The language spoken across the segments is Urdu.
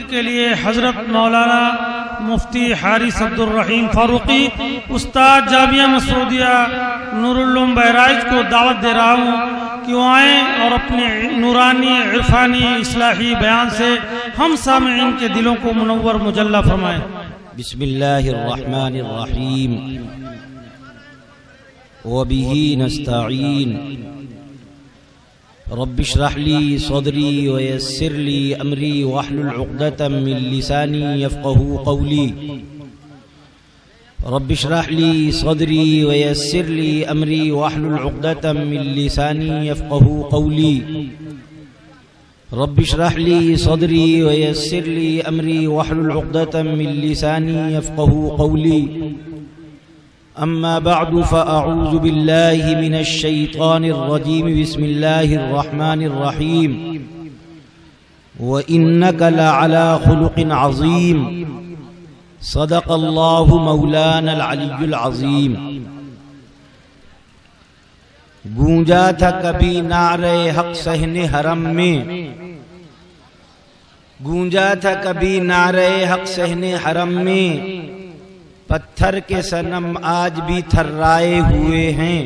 کے لیے حضرت مولانا مفتی حارث عبدالرحیم فاروقی استاد جامعہ مسعودیہ نورالعلوم بہرائچ کو دعوت دے رہا ہوں کہ وہ آئیں اور اپنے نورانی عرفانی اصلاحی بیان سے ہم سامعین کے دلوں کو منور مجلہ فرمائیں۔ بسم اللہ الرحمن الرحیم وبہ نستعین رب اشرح لی صدری ویسر لی امری واحلل عقدۃ من لسانی یفقهوا قولی رب اشرح لی صدری ویسر لی امری واحلل عقدۃ من لسانی یفقهوا قولی رب اشرح لی صدری ویسر لی امری واحلل عقدۃ من لسانی یفقهوا قولی اما بعد فاعوذ باللہ من الشیطان الرجیم بسم اللہ الرحمن الرحیم وَإِنَّكَ لَعَلَى خُلُقٍ عَظِيمٍ صدق اللہ مولانا العلی العظیم۔ گونجا تھا کبھی نعرہ حق صحن حرم میں، گونجا تھا کبھی نعرہ حق صحن حرم میں، پتھر کے صنم آج بھی تھرائے ہوئے ہیں۔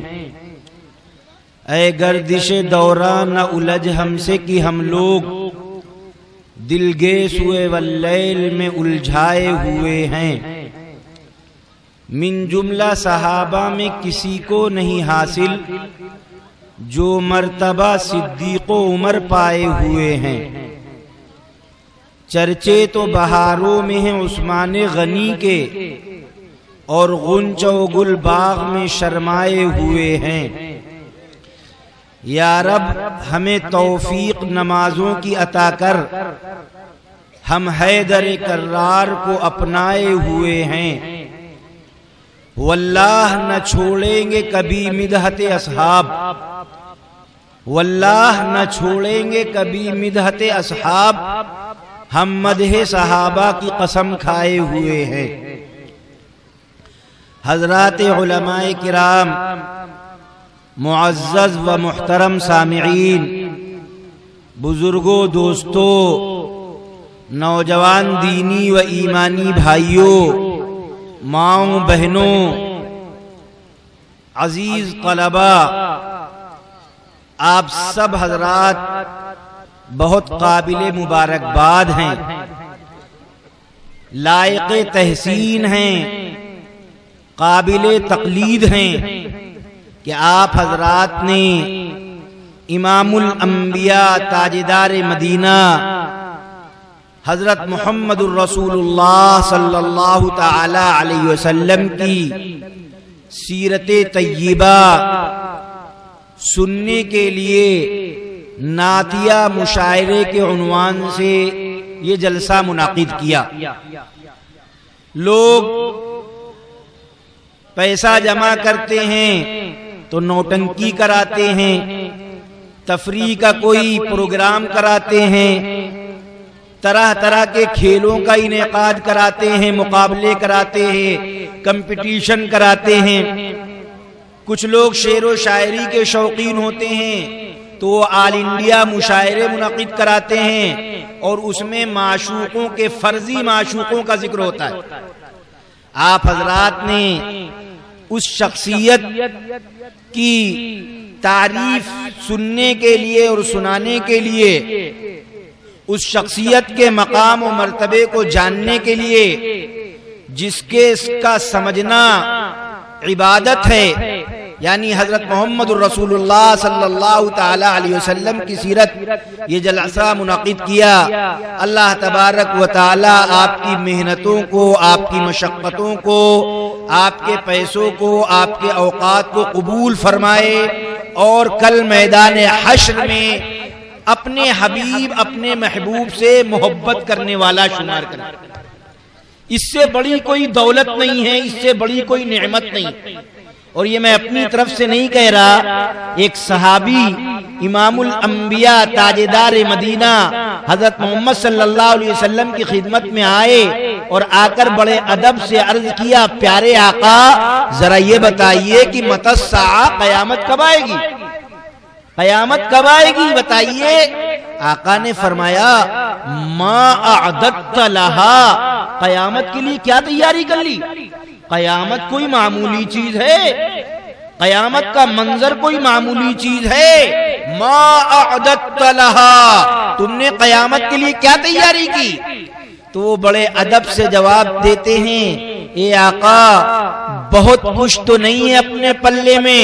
اے گردش دوران نہ الجھ ہم سے کہ ہم لوگ دل گے سوئے واللیل میں الجھائے ہوئے ہیں۔ من جملہ صحابہ میں کسی کو نہیں حاصل جو مرتبہ صدیق و عمر پائے ہوئے ہیں۔ چرچے تو بہاروں میں ہیں عثمان غنی کے، اور غنچہ و گل باغ میں شرمائے ہوئے ہیں۔ یا رب ہمیں توفیق نمازوں کی عطا کر، ہم حیدر کرار کو اپنائے ہوئے ہیں۔ واللہ نہ چھوڑیں گے کبھی مدحت اصحاب، واللہ نہ چھوڑیں گے کبھی مدحت اصحاب، ہم مدح صحابہ کی قسم کھائے ہوئے ہیں۔ حضرات علماء کرام، معزز و محترم سامعین، بزرگوں، دوستوں، نوجوان دینی و ایمانی بھائیوں، ماؤں، بہنوں، عزیز طلباء، آپ سب حضرات بہت قابل مبارکباد ہیں، لائق تحسین ہیں، قابل تقلید ہیں کہ آپ حضرات نے امام الانبیاء تاجدار مدینہ حضرت محمد الرسول اللہ صلی اللہ تعالی علیہ وسلم کی سیرت طیبہ سننے کے لیے نعتیہ مشاعرے کے عنوان سے یہ جلسہ منعقد کیا۔ لوگ پیسہ جمع کرتے ہیں تو نوٹنکی کراتے ہیں، تفریح کا کوئی پروگرام کراتے ہیں، طرح طرح کے کھیلوں کا انعقاد کراتے ہیں، مقابلے کراتے ہیں، کمپٹیشن کراتے ہیں۔ کچھ لوگ شعر و شاعری کے شوقین ہوتے ہیں تو وہ آل انڈیا مشاعرے منعقد کراتے ہیں اور اس میں معشوقوں کے فرضی معشوقوں کا ذکر ہوتا ہے۔ آپ حضرات نے اس شخصیت کی تعریف سننے کے لیے اور سنانے کے لیے، اس شخصیت کے مقام و مرتبے کو جاننے کے لیے، جس کے اس کا سمجھنا عبادت ہے، یعنی حضرت محمد الرسول اللہ صلی اللہ تعالی علیہ وسلم کی سیرت، یہ جلسہ منعقد کیا۔ اللہ تبارک و تعالی آپ کی محنتوں کو، آپ کی مشقتوں کو، آپ کے پیسوں کو، آپ کے اوقات کو قبول فرمائے اور کل میدان حشر میں اپنے حبیب، اپنے محبوب سے محبت کرنے والا شمار کرے۔ اس سے بڑی کوئی دولت نہیں ہے، اس سے بڑی کوئی نعمت نہیں۔ اور یہ میں اپنی طرف سے نہیں کہہ رہا، ایک صحابی امام الانبیاء تاجدار مدینہ حضرت محمد صلی اللہ علیہ وسلم کی خدمت میں آئے اور آ کر بڑے ادب سے عرض کیا، پیارے آقا ذرا یہ بتائیے کہ متی الساعہ، قیامت کب آئے گی؟ قیامت کب آئے گی بتائیے۔ آقا نے فرمایا ما اعددت لہا، قیامت کے لیے کیا تیاری کر لی؟ قیامت کوئی معمولی چیز ہے؟ قیامت کا منظر کوئی معمولی چیز ہے؟ ما اعددت لہا، تم نے قیامت کے لیے کیا تیاری کی؟ تو وہ بڑے ادب سے جواب دیتے ہیں، اے آقا بہت کچھ تو نہیں ہے اپنے پلے میں،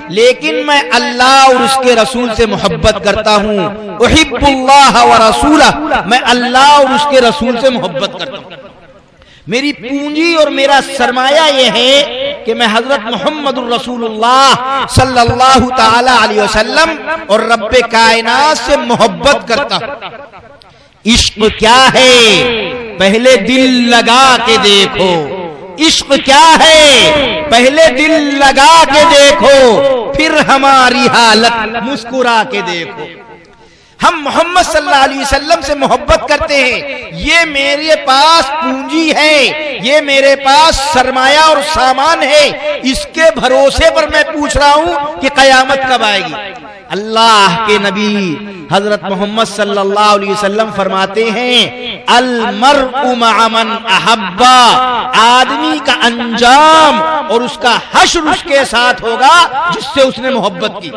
لیکن میں اللہ اور اس کے رسول سے محبت کرتا ہوں، احب اللہ ورسولہ، میں اللہ اور اس کے رسول سے محبت کرتا ہوں۔ میری پونجی اور میرا سرمایہ یہ ہے کہ میں حضرت محمد الرسول اللہ صلی اللہ تعالی علیہ وسلم اور رب کائنات سے محبت کرتا ہوں۔ عشق کیا ہے پہلے دل لگا کے دیکھو، عشق کیا ہے پہلے دل لگا کے دیکھو، پھر ہماری حالت مسکرا کے دیکھو۔ ہم محمد صلی اللہ علیہ وسلم سے محبت کرتے ہیں، یہ میرے پاس پونجی ہے، یہ میرے پاس سرمایہ اور سامان ہے، اس کے بھروسے پر میں پوچھ رہا ہوں کہ قیامت کب آئے گی۔ اللہ کے نبی حضرت محمد صلی اللہ علیہ وسلم فرماتے ہیں المرء مع من احب، آدمی کا انجام اور اس کا حشر اس کے ساتھ ہوگا جس سے اس نے محبت کی۔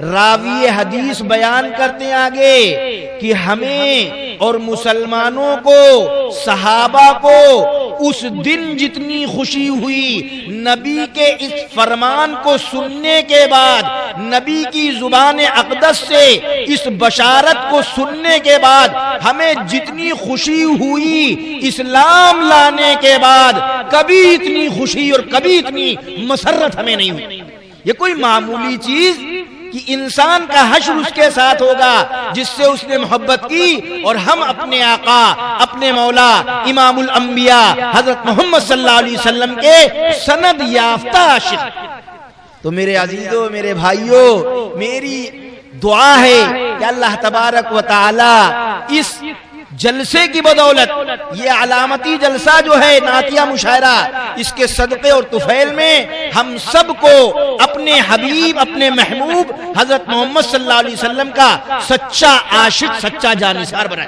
راوی حدیث بیان کرتے ہیں آگے کہ ہمیں اور مسلمانوں کو، صحابہ کو اس دن جتنی خوشی ہوئی نبی کے اس فرمان کو سننے کے بعد، نبی کی زبان اقدس سے اس بشارت کو سننے کے بعد ہمیں جتنی خوشی ہوئی اسلام لانے کے بعد، کبھی اتنی خوشی اور کبھی اتنی مسرت ہمیں نہیں ہوئی۔ یہ کوئی معمولی چیز کہ انسان کا حشر اس کے ساتھ ہوگا جس سے اس نے محبت کی، اور ہم اپنے آقا، اپنے مولا امام الانبیاء حضرت محمد صلی اللہ علیہ وسلم کے سند یافتہ عاشق۔ تو میرے عزیزوں، میرے بھائیوں، میری دعا ہے کہ اللہ تبارک و تعالی اس جلسے کی بدولت، یہ علامتی جلسہ جو ہے نعتیہ مشاعرہ، اس کے صدقے اور طفیل میں ہم سب کو اپنے حبیب، اپنے محبوب حضرت محمد صلی اللہ علیہ وسلم کا سچا عاشق، سچا جانثار بنائے۔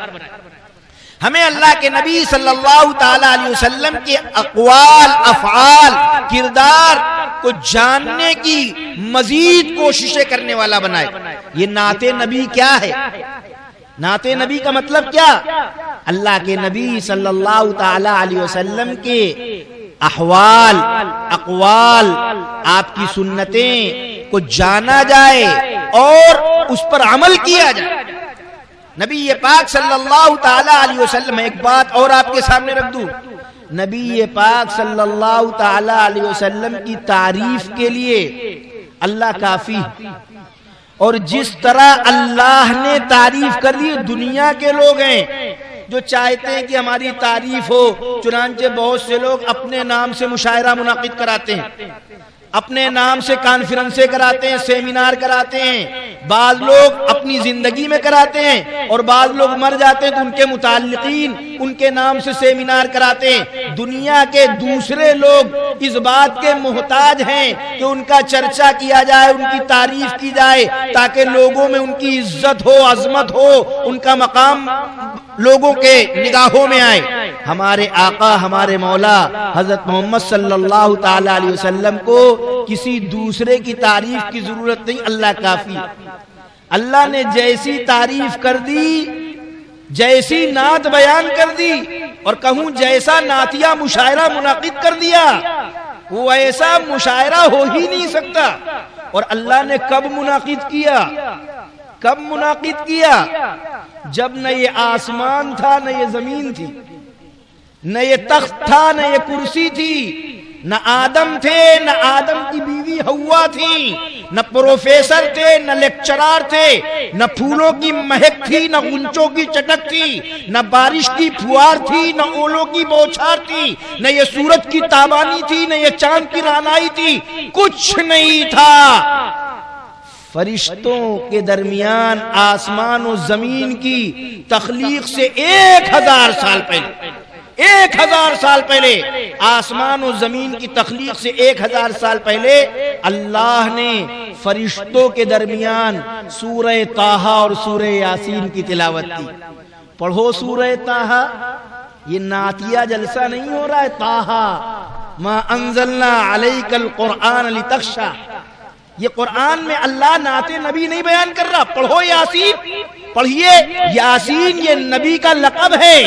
ہمیں اللہ کے نبی صلی اللہ تعالی علیہ وسلم کے اقوال، افعال، کردار کو جاننے کی مزید کوششیں کرنے والا بنائے۔ یہ نعت نبی کیا ہے؟ نعت نبی کا مطلب کیا؟ اللہ کے نبی صلی اللہ تعالی علیہ وسلم کے احوال، اقوال، آپ کی سنتیں کو جانا جائے اور اس پر عمل کیا جائے۔ نبی پاک صلی اللہ تعالی علیہ وسلم، ایک بات اور آپ کے سامنے رکھ دوں، نبی پاک صلی اللہ تعالی علیہ وسلم کی تعریف کے لیے اللہ کافی، اور جس طرح اللہ نے تعریف کر دی، دنیا کے لوگ ہیں جو چاہتے ہیں کہ ہماری تعریف ہو، چنانچہ بہت سے لوگ اپنے نام سے مشاعرہ منعقد کراتے ہیں، اپنے نام سے کانفرنسیں کراتے ہیں، سیمینار کراتے ہیں، بعض لوگ اپنی زندگی میں کراتے ہیں، اور بعض لوگ مر جاتے ہیں تو ان کے متعلقین ان کے نام سے سیمینار کراتے ہیں۔ دنیا کے دوسرے لوگ اس بات کے محتاج ہیں کہ ان کا چرچا کیا جائے، ان کی تعریف کی جائے، تاکہ لوگوں میں ان کی عزت ہو، عظمت ہو، ان کا مقام لوگوں کے نگاہوں میں آئے۔ ہمارے آقا، ہمارے مولا حضرت محمد صلی اللہ تعالی علیہ وسلم کو کسی دوسرے کی تعریف کی ضرورت نہیں، اللہ کافی۔ اللہ نے جیسی تعریف کر دی، جیسی نعت بیان کر دی، اور کہوں جیسا نعتیہ مشاعرہ منعقد کر دیا، وہ ایسا مشاعرہ ہو ہی نہیں سکتا۔ اور اللہ نے کب منعقد کیا؟ کب منعقد کیا؟ جب نہ یہ آسمان تھا، نہ یہ زمین تھی، نہ یہ تخت تھا، نہ یہ کرسی تھی، نہ آدم تھے، نہ آدم کی بیوی حوا تھی، نہ پروفیسر تھے، نہ لیکچرار تھے، نہ پھولوں کی مہک تھی، نہ غنچوں کی چٹک تھی، نہ بارش کی پھوار تھی، نہ اولوں کی بوچھار تھی، نہ یہ سورج کی تابانی تھی، نہ یہ چاند کی رعنائی تھی، کچھ نہیں تھا۔ فرشتوں کے درمیان آسمان و زمین کی تخلیق سے 1000 سال پہلے، 1000 سال پہلے، آسمان و زمین کی تخلیق سے 1000 سال پہلے اللہ نے فرشتوں کے درمیان سورہ طٰہٰ اور سورہ یاسین کی تلاوت کی. پڑھو سورہ طٰہٰ. یہ نعتیہ جلسہ نہیں ہو رہا ہے. طٰہٰ ما انزلنا علیک القرآن لتخشی. یہ قرآن میں اللہ نعت نبی نہیں بیان کر رہا. پڑھو یاسین. پڑھیے یاسین. یہ نبی کا لقب ہے.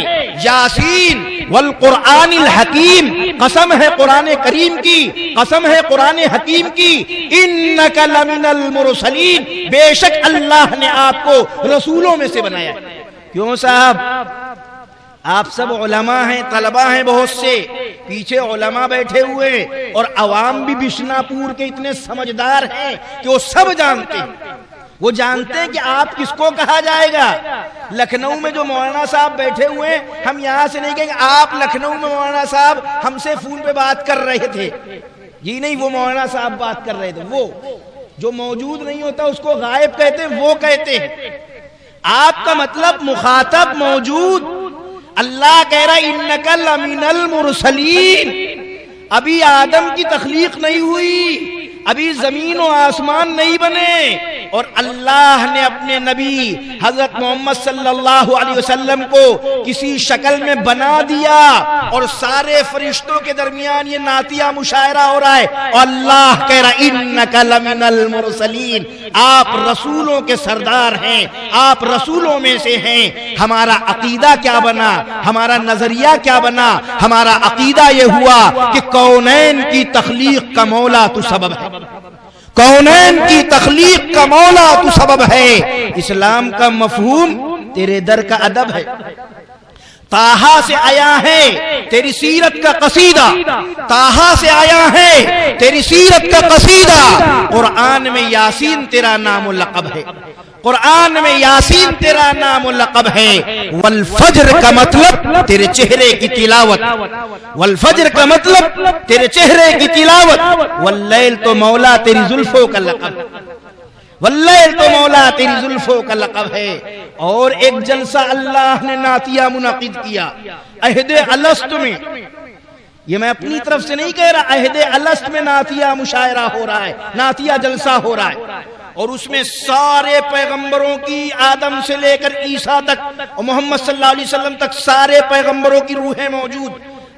یاسین والقرآن الحکیم. قسم ہے قرآن کریم کی, قسم ہے قرآن حکیم کی. انک لمن المرسلین. بے شک اللہ نے آپ کو رسولوں میں سے بنایا. کیوں صاحب؟ آپ سب علماء ہیں, طلباء ہیں بہت سے, پیچھے علماء بیٹھے ہوئے اور عوام بھی بشنا پور کے اتنے سمجھدار ہیں کہ وہ سب جانتے ہیں. وہ جانتے ہیں کہ آپ کس کو کہا جائے گا. لکھنؤ میں جو مولانا صاحب بیٹھے ہوئے ہیں, ہم یہاں سے نہیں کہیں گے آپ لکھنؤ میں مولانا صاحب ہم سے فون پہ بات کر رہے تھے. یہ نہیں, وہ مولانا صاحب بات کر رہے تھے. وہ جو موجود نہیں ہوتا اس کو غائب کہتے ہیں, وہ کہتے ہیں. آپ کا مطلب مخاطب موجود. اللہ کہہ رہا انک لمن المرسلین. ابھی آدم کی تخلیق نہیں ہوئی, ابھی زمین و آسمان نہیں بنے, اور اللہ نے اپنے نبی حضرت محمد صلی اللہ علیہ وسلم کو کسی شکل میں بنا دیا, اور سارے فرشتوں کے درمیان یہ نعتیہ مشاعرہ ہو رہا ہے. اور اللہ کہہ رہا انک لمن المرسلین. آپ رسولوں کے سردار ہیں, آپ رسولوں میں سے ہیں. ہمارا عقیدہ کیا بنا, ہمارا نظریہ کیا بنا؟ ہمارا عقیدہ یہ ہوا کہ کونین کی تخلیق کا مولا تو سبب ہے. کونین کی تخلیق کا مولا تو سبب ہے. اسلام کا مفہوم تیرے در کا ادب ہے. طٰہٰ سے آیا ہے تیری سیرت کا قصیدہ. طٰہٰ سے آیا ہے تیری سیرت کا قصیدہ. قرآن میں یاسین تیرا نام و لقب ہے. قرآن میں یاسین تیرا نام و لقب ہے. والفجر کا مطلب تیرے چہرے کی تلاوت. والفجر کا مطلب تیرے چہرے کی تلاوت. واللیل تو مولا تیری زلفوں کا لقب. واللیل تو مولا تیری زلفوں کا لقب ہے. اور ایک جلسہ اللہ نے نعتیہ منعقد کیا عہد الست میں. یہ میں اپنی طرف سے نہیں کہہ رہا, عہد الست میں نعتیہ مشاعرہ ہو رہا ہے, نعتیہ جلسہ ہو رہا ہے. اور اس میں سارے پیغمبروں کی, آدم سے لے کر عیسیٰ تک اور محمد صلی اللہ علیہ وسلم تک سارے پیغمبروں کی روحیں موجود.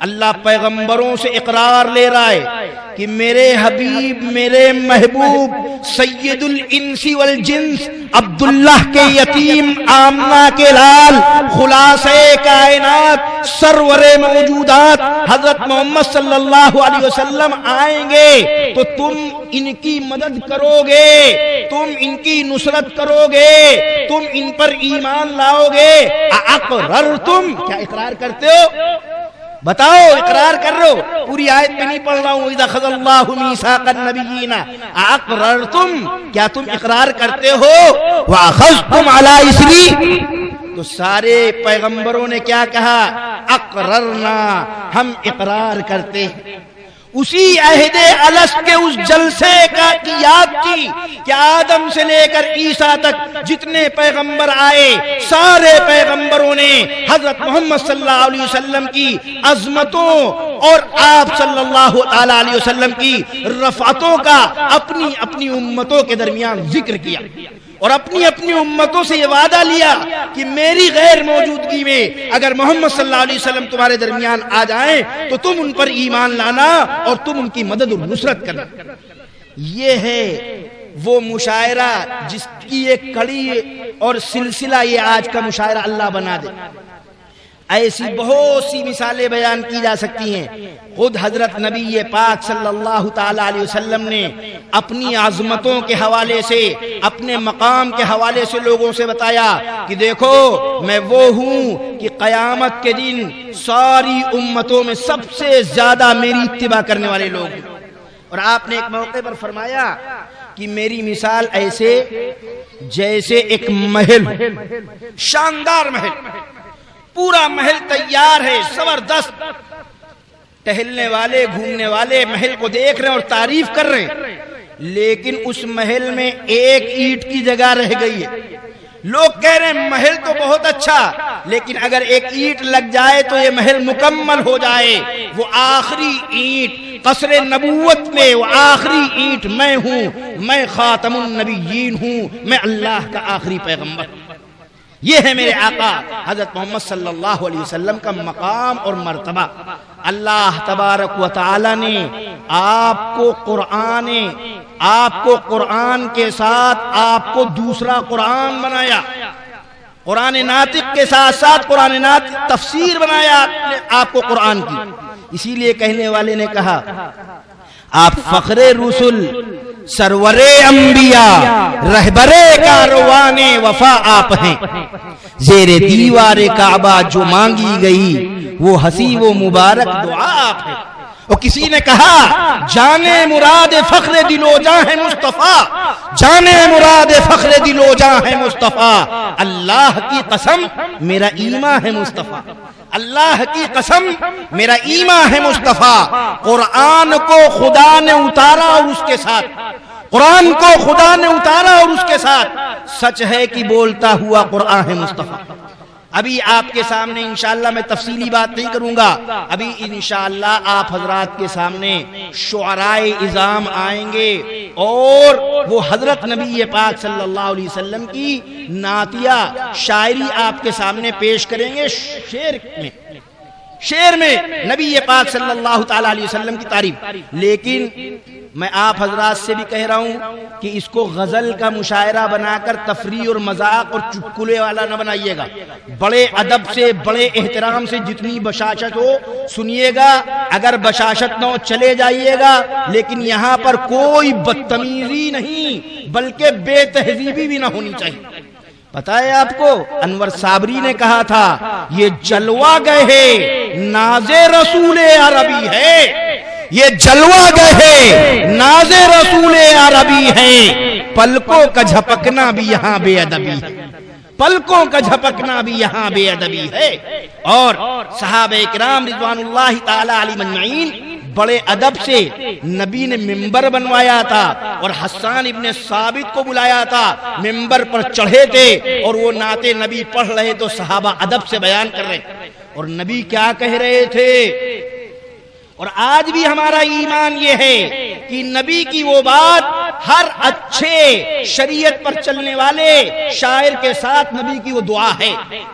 اللہ پیغمبروں سے اقرار لے رہا ہے کہ میرے حبیب, میرے محبوب, سید الانس والجنس, عبداللہ کے یتیم, آمنہ کے لال, خلاصہ کائنات, سرور موجودات حضرت محمد صلی اللہ علیہ وسلم آئیں گے تو تم ان کی مدد کرو گے, تم ان کی نصرت کرو گے, تم ان پر ایمان لاؤ گے. اقررتم, کیا اقرار کرتے ہو؟ بتاؤ, اقرار کر رہے ہو؟ پوری آیت میں نہیں پڑھ رہا ہوں. اذا اخذ اللہ میثاق النبیین اقررتم, کیا تم اقرار کرتے ہو؟ واخذتم علی اسری, تو سارے پیغمبروں نے کیا کہا؟ اقررنا, ہم اقرار کرتے ہیں. اسی عہد الست کے اس جلسے کا کی یاد کی کہ آدم سے لے کر عیسیٰ تک جتنے پیغمبر آئے, سارے پیغمبروں نے حضرت محمد صلی اللہ علیہ وسلم کی عظمتوں اور آپ صلی اللہ علیہ وسلم کی رفعتوں کا اپنی اپنی امتوں کے درمیان ذکر کیا, اور اپنی اپنی امتوں سے یہ وعدہ لیا کہ میری غیر موجودگی میں اگر محمد صلی اللہ علیہ وسلم تمہارے درمیان آ جائیں تو تم ان پر ایمان لانا اور تم ان کی مدد اور نصرت کرنا. یہ ہے وہ مشاعرہ جس کی ایک کڑی اور سلسلہ یہ آج کا مشاعرہ اللہ بنا دے. ایسی بہت سی مثالیں بیان کی جا سکتی ہیں. خود حضرت نبی پاک صلی اللہ تعالی علیہ وسلم نے اپنی عظمتوں کے حوالے سے, اپنے مقام کے حوالے سے لوگوں سے بتایا کہ دیکھو میں وہ ہوں کہ قیامت کے دن ساری امتوں میں سب سے زیادہ میری اتباع کرنے والے لوگ ہیں. اور آپ نے ایک موقع پر فرمایا کہ میری مثال ایسے جیسے ایک محل, شاندار محل, پورا محل تیار ہے, زبردست, ٹہلنے والے گھومنے والے محل کو دیکھ رہے ہیں اور تعریف کر رہے ہیں, لیکن اس محل میں ایک اینٹ کی جگہ رہ گئی ہے. لوگ کہہ رہے ہیں محل تو بہت اچھا، لیکن اگر ایک اینٹ لگ جائے تو یہ محل مکمل ہو جائے۔ وہ آخری اینٹ قصر نبوت میں، وہ آخری اینٹ میں ہوں، میں خاتم النبیین ہوں، میں اللہ کا آخری پیغمبر ہوں۔ یہ ہے میرے آقا حضرت محمد صلی اللہ علیہ وسلم کا مقام اور مرتبہ۔ اللہ تبارک و تعالی نے آپ کو قرآن کے ساتھ آپ کو دوسرا قرآن بنایا، قرآن ناطق کے ساتھ ساتھ قرآن ناطق تفسیر بنایا آپ کو قرآن کی۔ اسی لیے کہنے والے نے کہا آپ فخر رسل، سرور انبیاء، رہبر کاروان وفا آپ ہیں۔ زیر دیوار کعبہ جو مانگی گئی وہ حسی و مبارک دعا آپ ہے۔ اور کسی نے کہا جانے مراد فخر دل و جاں ہے مصطفیٰ، جانے مراد فخر دل و جاں ہے مصطفیٰ، اللہ کی قسم میرا ایمان ہے مصطفیٰ، اللہ کی قسم میرا ایمان ہے مصطفیٰ۔ قرآن کو خدا نے اتارا اور اس کے ساتھ، قرآن کو خدا نے اتارا اور اس کے ساتھ سچ ہے کہ بولتا ہوا قرآن ہے مصطفیٰ۔ ابھی آپ کے سامنے انشاءاللہ میں تفصیلی بات نہیں کروں گا، ابھی انشاءاللہ آپ حضرات کے سامنے شعرائے اعظام آئیں گے اور وہ حضرت نبی پاک صلی اللہ علیہ وسلم کی نعتیہ شاعری آپ کے سامنے پیش کریں گے، شعر میں نبی پاک صلی اللہ تعالی علیہ وسلم کی تعریف۔ لیکن میں آپ حضرات سے بھی کہہ رہا ہوں کہ اس کو غزل کا مشاعرہ بنا کر تفریح اور مذاق اور چٹکلے والا نہ بنائیے گا، بڑے ادب سے، بڑے احترام سے، جتنی بشاشت ہو سنیے گا، اگر بشاشت نہ ہو چلے جائیے گا، لیکن یہاں پر کوئی بدتمیزی نہیں بلکہ بے تہذیبی بھی نہ ہونی چاہیے۔ پتا ہے آپ کو انور صابری نے کہا تھا یہ جلوہ گہے ناز رسول عربی ہے، یہ جلوہ گہے ناز رسول عربی ہے، پلکوں کا جھپکنا بھی یہاں بے ادبی ہے، پلکوں کا جھپکنا بھی یہاں بے ادبی ہے۔ اور صحابہ کرام رضوان اللہ تعالی علیہم اجمعین بڑے ادب سے نبی نے ممبر بنوایا تھا اور حسان ابن ثابت کو بلایا تھا، ممبر پر چڑھے تھے اور وہ نعت نبی پڑھ رہے تو صحابہ ادب سے بیان کر رہے، اور نبی کیا کہہ رہے تھے۔ اور آج بھی ہمارا ایمان یہ ہے کہ نبی کی وہ بات ہر اچھے شریعت پر چلنے والے شاعر کے ساتھ نبی کی وہ دعا ہے۔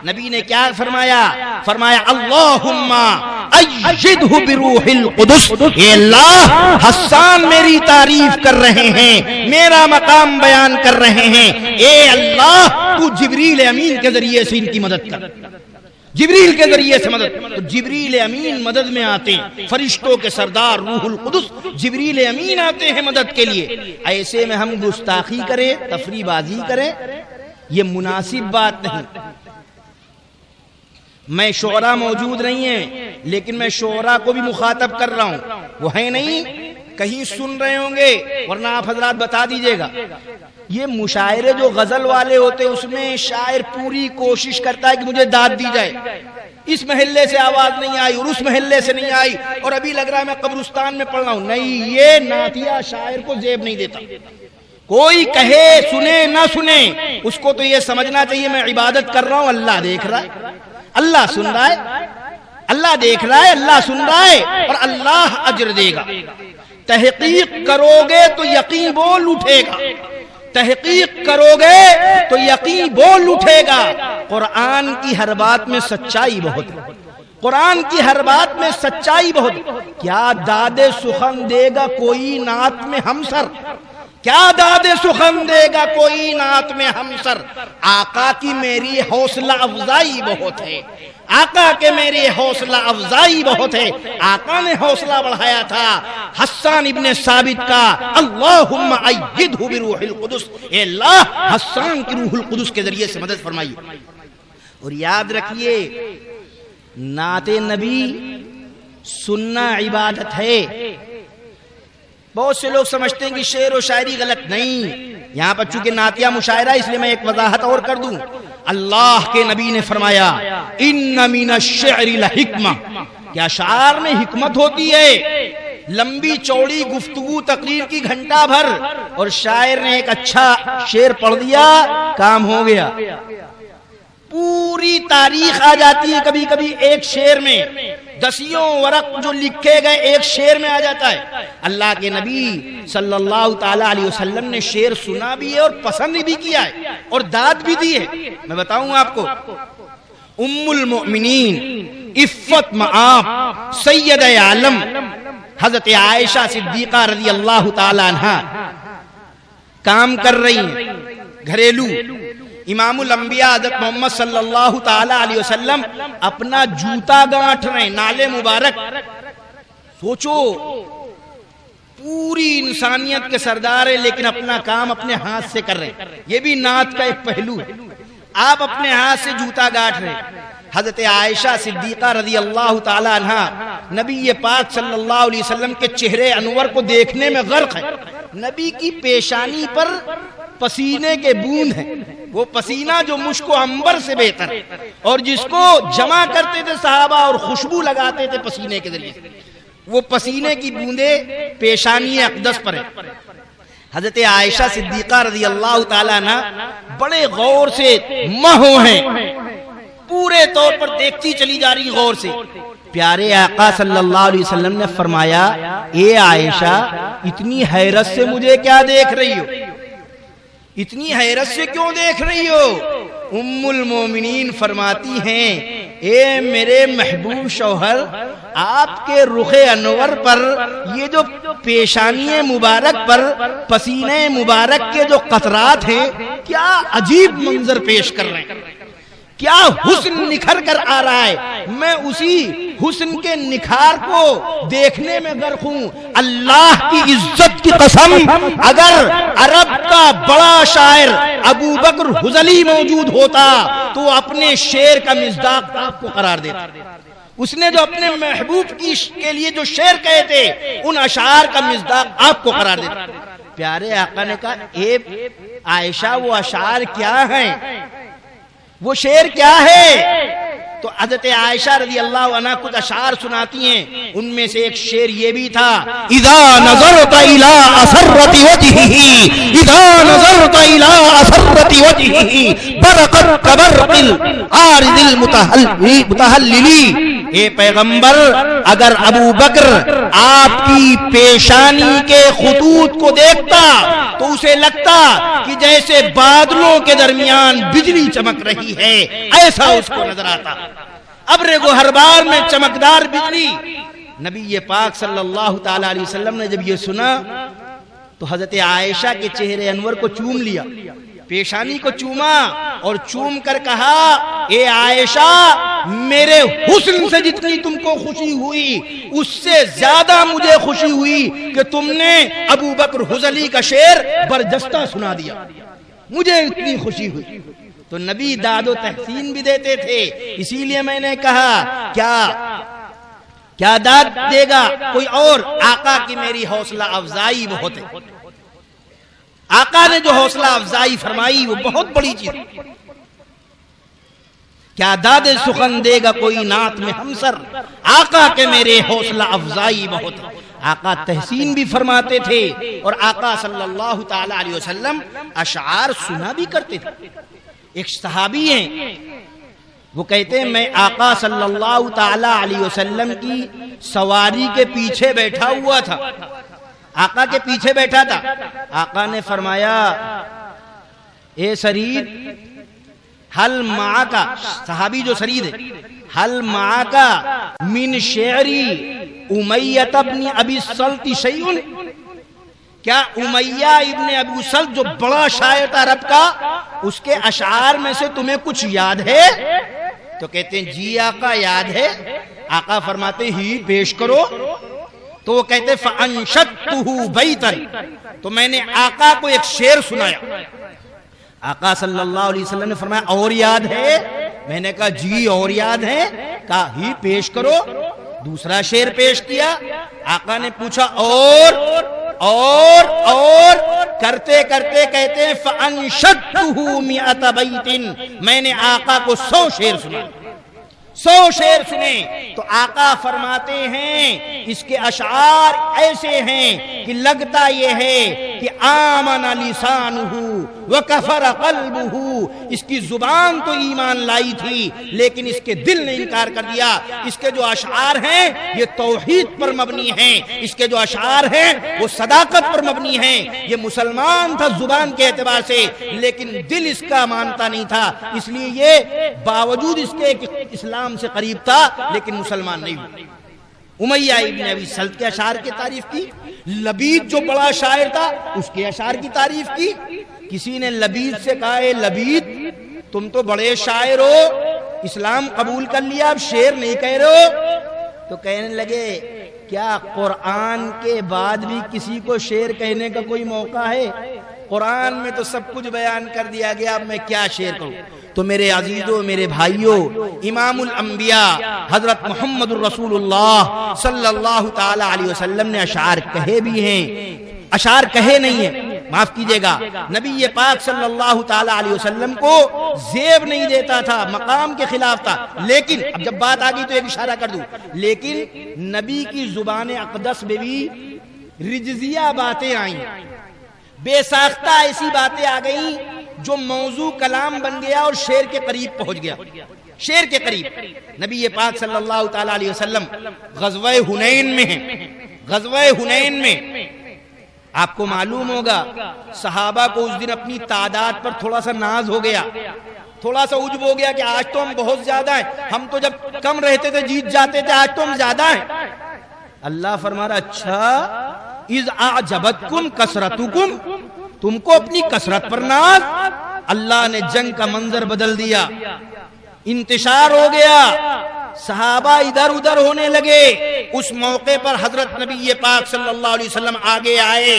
نبی نے کیا فرمایا؟ فرمایا اللہم ایدہ بروح القدس، اے اللہ حسان میری تعریف کر رہے ہیں، میرا مقام بیان کر رہے ہیں، اے اللہ تو جبریل امین کے ذریعے سے ان کی مدد کر، جبریل کے ذریعے سے مدد۔ تو جبریل امین مدد میں آتے ہیں، فرشتوں کے سردار روح القدس جبریل امین آتے ہیں مدد کے لیے۔ ایسے میں ہم گستاخی کریں، تفریح بازی کریں، یہ مناسب بات نہیں۔ میں شعراء موجود نہیں ہیں لیکن میں شعراء کو بھی مخاطب کر رہا ہوں، وہ ہے نہیں کہیں سن رہے ہوں گے ورنہ آپ حضرات بتا دیجئے گا۔ یہ مشاعرے جو غزل والے ہوتے اس میں شاعر پوری کوشش کرتا ہے کہ مجھے داد دی جائے، اس محلے سے آواز نہیں آئی اور اس محلے سے نہیں آئی اور ابھی لگ رہا ہے میں قبرستان میں پڑھ رہا ہوں، نہیں، یہ نعتیہ شاعر کو زیب نہیں دیتا۔ کوئی کہے سنے نہ سنے اس کو تو یہ سمجھنا چاہیے میں عبادت کر رہا ہوں، اللہ دیکھ رہا ہے، اللہ سن رہا ہے، اللہ دیکھ رہا ہے، اللہ سن رہا ہے اور اللہ اجر دے گا۔ تحقیق کرو گے تو یقین بول اٹھے گا، تحقیق کرو گے تو یقین بول اٹھے گا۔ قرآن کی ہر بات میں سچائی بہت ہے، قرآن کی ہر بات میں سچائی بہت ہے۔ کیا داد سخن دے گا کوئی نعت میں ہم سر، کیا داد سخن دے گا کوئی نعت میں ہم سر، آقا کی میری حوصلہ افزائی بہت ہے، آقا کے میری حوصلہ افزائی بہت ہے۔ آقا نے حوصلہ بڑھایا تھا حسان ابن ثابت کا، اللہم ایدہ بروح القدس، اے اللہ حسان کی روح القدس کے ذریعے سے مدد فرمائیے۔ اور یاد رکھیے نعت نبی سننا عبادت ہے۔ بہت سے لوگ سمجھتے ہیں کہ شعر و شاعری غلط، نہیں، یہاں پر چونکہ نعتیہ مشاعرہ اس لیے میں ایک وضاحت اور کر دوں۔ اللہ کے نبی نے فرمایا ان من الشعر لحکمہ، کیا اشعار میں حکمت ہوتی ہے؟ لمبی چوڑی گفتگو تقریر کی گھنٹہ بھر، اور شاعر نے ایک اچھا شعر پڑھ دیا، کام ہو گیا۔ پوری تاریخ آ جاتی ہے کبھی کبھی ایک شعر میں، دسیوں ورق جو لکھے گئے ایک شعر میں آ جاتا ہے۔ اللہ کے نبی صلی اللہ تعالی علیہ وسلم نے شعر سنا بھی ہے اور پسند بھی کیا ہے اور داد بھی دی ہے۔ میں بتاؤں آپ کو، ام المؤمنین عفت مآب سید عالم حضرت عائشہ صدیقہ رضی اللہ تعالی عنہا کام کر رہی ہیں گھریلو۔ امام الانبیاء حضرت محمد صلی اللہ تعالی علیہ وسلم اپنا جوتا گانٹھ رہے ہیں، نالے مبارک۔ سوچو، پوری انسانیت کے سردار ہیں لیکن اپنا کام اپنے ہاتھ سے کر رہے ہیں۔ یہ بھی نعت کا ایک پہلو ہے، آپ اپنے ہاتھ سے جوتا گانٹھ رہے ہیں۔ حضرت عائشہ صدیقہ رضی اللہ تعالی عنہا نبی پاک صلی اللہ علیہ وسلم کے چہرے انور کو دیکھنے میں غرق ہے۔ نبی کی پیشانی پر پسینے کے بوند ہیں، وہ پسینہ جو مشک و عنبر سے بہتر ہے، اور جس کو جمع کرتے تھے صحابہ اور خوشبو لگاتے تھے پسینے کے ذریعے، وہ پسینے کی بوندیں پیشانی اقدس پر ہے۔ حضرت عائشہ صدیقہ رضی اللہ تعالیٰ عنہ بڑے غور سے مہو ہیں، پورے طور پر دیکھتی چلی جا رہی غور سے۔ پیارے آقا صلی اللہ علیہ وسلم نے فرمایا، اے عائشہ اتنی حیرت سے مجھے کیا دیکھ رہی ہو؟ اتنی حیرت سے کیوں دیکھ رہی ہو؟ ام المومنین فرماتی ہیں، اے میرے محبوب شوہر، آپ کے رخ انور پر یہ جو پیشانی مبارک پر پسینے مبارک کے جو قطرات ہیں، کیا عجیب منظر پیش کر رہے ہیں، کیا حسن نکھر کر آ رہا ہے۔ میں اسی حسن کے نکھار کو دیکھنے میں غرق ہوں۔ اللہ کی عزت کی قسم، اگر عرب کا بڑا شاعر ابو بکر حزلی موجود ہوتا تو اپنے شعر کا مصداق آپ کو قرار دیتا۔ اس نے جو اپنے محبوب کے لیے جو شعر کہے تھے، ان اشعار کا مصداق آپ کو قرار دیتا۔ پیارے آقا نے کہا، اے عائشہ وہ اشعار کیا ہیں، وہ شعر کیا ہے؟ تو حضرت عائشہ رضی اللہ عنہ کچھ اشعار سناتی ہیں، ان میں سے ایک شعر یہ بھی تھا، اذا نظرت الى اسرت وجهه اذا نظرت الى اسرت وجهه برقت كبرق العارض المتهلل۔ اے پیغمبر، اگر ابو بکر آپ کی پیشانی کے خطوط کو دیکھتا تو اسے لگتا کہ جیسے بادلوں کے درمیان بجلی چمک رہی ہے، ایسا اس کو نظر آتا، ابر گوہربار میں چمکدار بجلی۔ نبی پاک صلی اللہ تعالی علیہ وسلم نے جب یہ سنا تو حضرت عائشہ کے چہرے انور کو چوم لیا، پیشانی کو چوما اور چوم کر کہا، اے عائشہ، میرے حسن سے جتنی تم کو خوشی ہوئی اس سے زیادہ مجھے خوشی ہوئی کہ تم نے ابو بکر حزلی کا شعر برجستہ سنا دیا، مجھے اتنی خوشی ہوئی۔ تو نبی داد و تحسین بھی دیتے تھے، اسی لیے میں نے کہا کیا داد دے گا کوئی اور؟ آقا کی میری حوصلہ افزائی بہت ہے، آقا نے جو حوصلہ افزائی فرمائی وہ بہت بڑی چیز۔ کیا داد سخن دے گا کوئی نعت میں ہمسر، آقا کے میرے حوصلہ افزائی بہت ہے۔ آقا تحسین بھی فرماتے تھے اور آقا صلی اللہ تعالی علیہ وسلم اشعار سنا بھی کرتے تھے۔ ایک صحابی ہیں، وہ کہتے ہیں میں آقا صلی اللہ تعالی علیہ وسلم کی سواری کے پیچھے بیٹھا ہوا تھا، آقا کے پیچھے بیٹھا تھا۔ آقا نے فرمایا، اے سرید، حل معاکا، صحابی جو سرید ہے، حل معاکا من شعری امیہ ابن ابی السلط شیئن، کیا امیہ ابن ابو سلط جو بڑا شاعر تھا عرب کا، اس کے اشعار میں سے تمہیں کچھ یاد ہے؟ تو کہتے ہیں جی آقا یاد ہے۔ آقا فرماتے ہی پیش کرو۔ تو وہ کہتے فَأَنشَدْتُهُ بَيْتًا، تو میں نے آقا کو ایک شعر سنایا۔ آقا صلی اللہ علیہ وسلم نے فرمایا اور یاد ہے؟ میں نے کہا جی اور یاد ہے۔ کہا ہی پیش کرو۔ دوسرا شعر پیش کیا۔ آقا نے پوچھا اور کرتے کرتے کہتے ہیں فَأَنشَدْتُهُ مِئَةَ بَيْتٍ، میں نے آقا کو 100 شعر سنا۔ 100 شعر سنے تو آقا فرماتے ہیں اس کے اشعار ایسے ہیں کہ لگتا یہ ہے کہ آمن لسانہ وکفر قلبہ، اس کی زبان تو ایمان لائی تھی لیکن اس کے دل نے انکار کر دیا۔ اس کے جو اشعار ہیں یہ توحید پر مبنی ہیں، اس کے جو اشعار ہیں وہ صداقت پر مبنی ہیں۔ یہ مسلمان تھا زبان کے اعتبار سے لیکن دل اس کا مانتا نہیں تھا، اس لیے یہ باوجود اس کے کہ اسلام سے قریب تھا لیکن مسلمان نہیں ہوا۔ امیہ ابن ابی سلط کے اشعار کی تعریف کی، لبید جو بڑا شاعر تھا اس کے اشعار کی تعریف کی۔ کسی نے لبید سے کہا ہے لبید تم تو بڑے شاعر ہو، اسلام قبول کر لیا اب شعر نہیں کہہ رہے ہو؟ تو کہنے لگے کیا قرآن کے بعد بھی کسی کو شعر کہنے کا کوئی موقع ہے؟ قرآن میں تو سب کچھ بیان کر دیا گیا، اب میں کیا شعر کروں؟ تو میرے عزیزوں، میرے بھائیوں، امام الانبیاء حضرت محمد الرسول اللہ صلی اللہ تعالی علیہ وسلم نے اشعار کہے بھی ہیں، اشعار کہے نہیں ہیں، معاف کیجئے گا، نبی پاک صلی اللہ تعالی علیہ وسلم کو زیب نہیں دیتا تھا، مقام کے خلاف تھا، لیکن اب جب بات آ گئی تو ایک اشارہ کر دوں، لیکن نبی کی زبان اقدس میں بھی رجزیہ باتیں آئیں، بے ساختہ ایسی باتیں آ گئیں جو موضوع کلام بن گیا اور شعر کے قریب پہنچ گیا، شعر کے قریب۔ نبی پاک صلی اللہ تعالی علیہ وسلم غزوہ حنین میں ہیں، غزوہ حنین میں آپ کو معلوم ہوگا صحابہ کو اس دن اپنی تعداد پر تھوڑا سا ناز ہو گیا، تھوڑا سا عجب ہو گیا کہ آج تو ہم بہت زیادہ ہیں، ہم تو جب کم رہتے تھے جیت جاتے تھے، آج تو ہم زیادہ ہیں۔ اللہ فرما رہا اچھا اذ اعجبتکم کثرتکم، تم کو اپنی کثرت پر ناز؟ اللہ نے جنگ کا منظر بدل دیا، انتشار ہو گیا، صحابہ ادھر ادھر ہونے لگے۔ اس موقع پر حضرت نبی پاک صلی اللہ علیہ وسلم آگے آئے،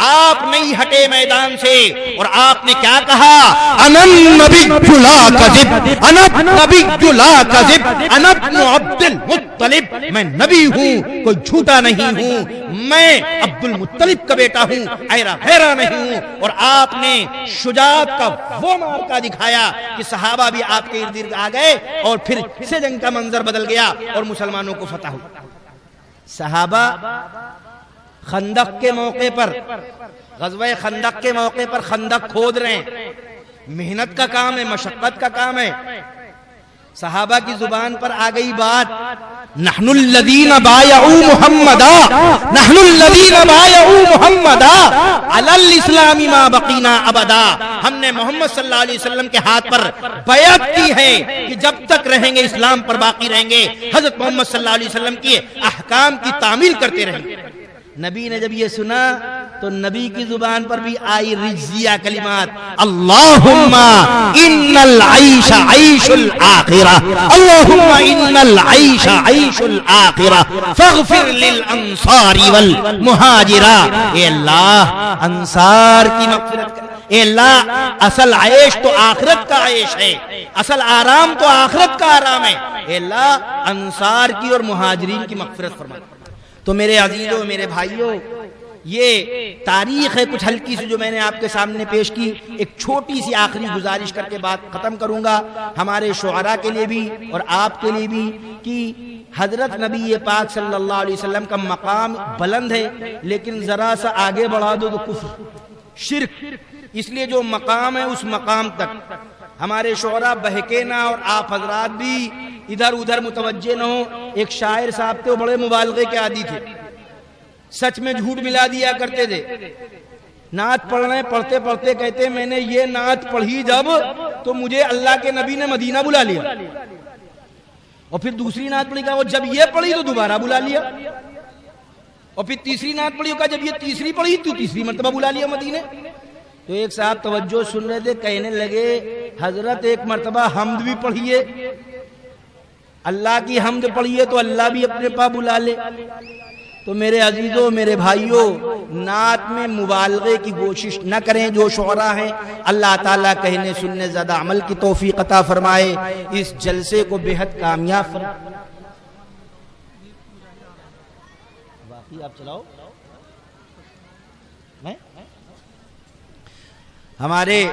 آپ نہیں ہٹے میدان سے، اور آپ نے کیا کہا؟ انا النبی لا کذب، انا النبی لا کذب، انا ابن عبد المطلب، میں نبی ہوں، کوئی جھوٹا نہیں ہوں، میں عبد المطلب کا بیٹا ہوں، ایرا غیرہ نہیں ہوں۔ اور آپ نے شجاعت کا وہ مارکا دکھایا کہ صحابہ بھی آپ کے ارد گرد آ گئے، اور پھر سے جنگ کا منظر بدل گیا اور مسلمانوں کو فتح ہوا۔ صحابہ خندق کے موقع پر، غزوہ خندق کے موقع پر خندق کھود رہے ہیں، محنت کا کام ہے، مشقت کا کام ہے۔ صحابہ کی زبان پر آ گئی بات نحن الذین بایعوا محمدا، نحن الذین بایعوا محمدا علی الاسلام ما بقینا ابدا، ہم نے محمد صلی اللہ علیہ وسلم کے ہاتھ پر بیعت کی ہے کہ جب تک رہیں گے اسلام پر باقی رہیں گے، حضرت محمد صلی اللہ علیہ وسلم کے احکام کی تعمیل کرتے رہیں گے۔ نبی نے جب یہ سنا تو نبی کی زبان پر بھی آئی رجزیہ کلمات، اللہم ان العیش عیش الآخرہ، اللہم ان العیش عیش الآخرہ فاغفر للانصار والمہاجرہ، اے اللہ انصار کی مغفرت کر، اے اللہ اصل عیش تو آخرت کا عیش ہے، اصل آرام تو آخرت کا آرام ہے، اے اللہ انصار کی اور مہاجرین کی مغفرت فرما۔ تو میرے عزیزوں، میرے بھائیوں، یہ تاریخ ہے کچھ ہلکی سی جو میں نے آپ کے سامنے پیش کی۔ ایک چھوٹی سی آخری گزارش کر کے بات ختم کروں گا، ہمارے شعراء کے لیے بھی اور آپ کے لیے بھی، کہ حضرت نبی پاک صلی اللہ علیہ وسلم کا مقام بلند ہے، لیکن ذرا سا آگے بڑھا دو تو کفر، شرک، اس لیے جو مقام ہے اس مقام تک ہمارے شعراء بہکے نہ، اور آپ حضرات بھی ادھر ادھر متوجہ نہ ہو۔ ایک شاعر صاحب تھے، وہ بڑے مبالغے کے عادی تھے، سچ میں جھوٹ ملا دیا کرتے تھے۔ نعت پڑھنے پڑھتے پڑھتے کہتے میں نے یہ نعت پڑھی جب تو مجھے اللہ کے نبی نے مدینہ بلا لیا، اور پھر دوسری نعت پڑھی، کہا وہ جب یہ پڑھی تو دوبارہ بلا لیا، اور پھر تیسری نعت پڑھی، کہا جب یہ تیسری پڑھی تو تیسری مرتبہ بلا لیا مدینے۔ تو ایک صاحب توجہ سن رہے تھے، کہنے لگے حضرت ایک مرتبہ حمد بھی پڑھیے، اللہ کی حمد پڑھیے تو اللہ بھی اپنے پاس بلا لے۔ تو میرے عزیزوں، میرے بھائیوں، نعت میں مبالغے کی کوشش نہ کریں۔ جو شعراء ہیں اللہ تعالیٰ کہنے سننے زیادہ عمل کی توفیق عطا فرمائے، اس جلسے کو بے حد کامیاب فرمائے۔ باقی آپ چلاؤ، ہمارے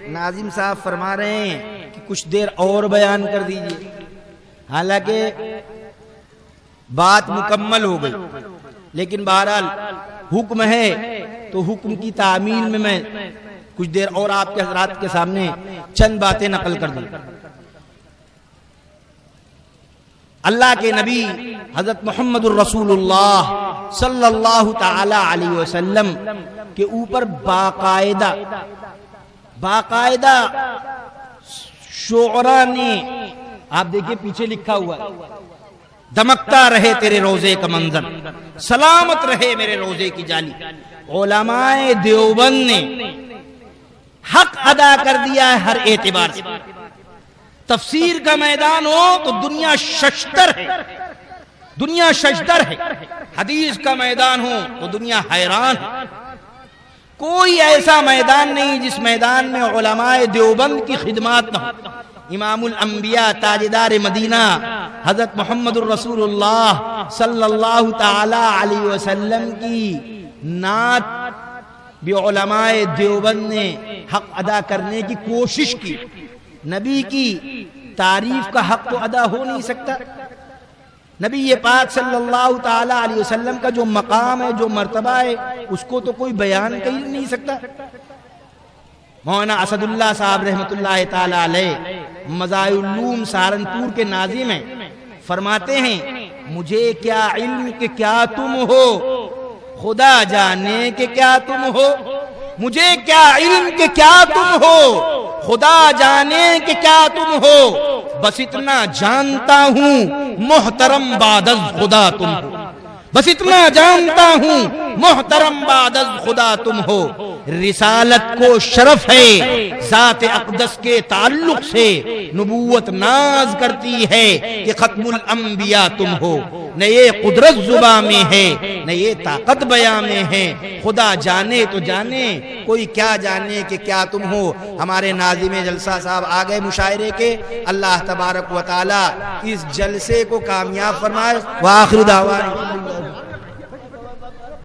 ناظم صاحب فرما رہے ہیں کہ کچھ دیر اور بیان کر دیجئے۔ حالانکہ بات مکمل ہو گئی، لیکن بہرحال حکم ہے تو حکم کی تعمیل میں کچھ دیر اور آپ کے حضرات کے سامنے چند باتیں نقل کر دوں۔ اللہ کے نبی حضرت محمد الرسول اللہ صلی اللہ تعالی علیہ وسلم کے اوپر باقاعدہ شعراء نے، آپ دیکھیں پیچھے لکھا ہوا ہے، دمکتا رہے تیرے روزے کا منظر، سلامت رہے میرے روزے کی جالی۔ علماء دیوبند نے حق ادا کر دیا ہے ہر اعتبار سے۔ تفسیر کا میدان ہو تو دنیا ششدر ہے، حدیث کا میدان ہو تو دنیا حیران ہے۔ کوئی ایسا میدان نہیں جس میدان میں علماء دیوبند کی خدمات نہ ہو۔ امام الانبیاء تاجدار مدینہ حضرت محمد الرسول اللہ صلی اللہ تعالی علیہ وسلم کی نعت بھی علماء دیوبند نے حق ادا کرنے کی کوشش کی۔ نبی کی تعریف کا حق تو ادا ہو نہیں سکتا، نبی پاک صلی اللہ تعالی علیہ وسلم کا جو مقام ہے، جو مرتبہ ہے، اس کو تو کوئی بیان کر نہیں سکتا۔ مولانا اسد اللہ صاحب رحمۃ اللہ تعالی علیہ مزایا العلوم سہارنپور کے ناظم ہیں، فرماتے ہیں مجھے کیا علم کہ کیا تم ہو، خدا جانے کہ کیا تم ہو، مجھے کیا علم کہ کیا تم ہو، خدا جانے کہ کیا تم ہو، بس اتنا جانتا ہوں محترم بعد از خدا تم ہو، بس اتنا جانتا ہوں محترم بعد از خدا تم ہو۔ رسالت کو شرف ہے ذات اقدس کے تعلق سے، نبوت ناز کرتی ہے کہ ختم الانبیاء تم ہو۔ نہ یہ قدرت زباں میں ہے نہ یہ طاقت بیاں میں ہے، خدا جانے تو جانے کوئی کیا جانے کہ کیا تم ہو۔ ہمارے ناظم جلسہ صاحب آ گئے مشاعرے کے، اللہ تبارک و تعالی اس جلسے کو کامیاب فرمائے۔ وآخر دعوانا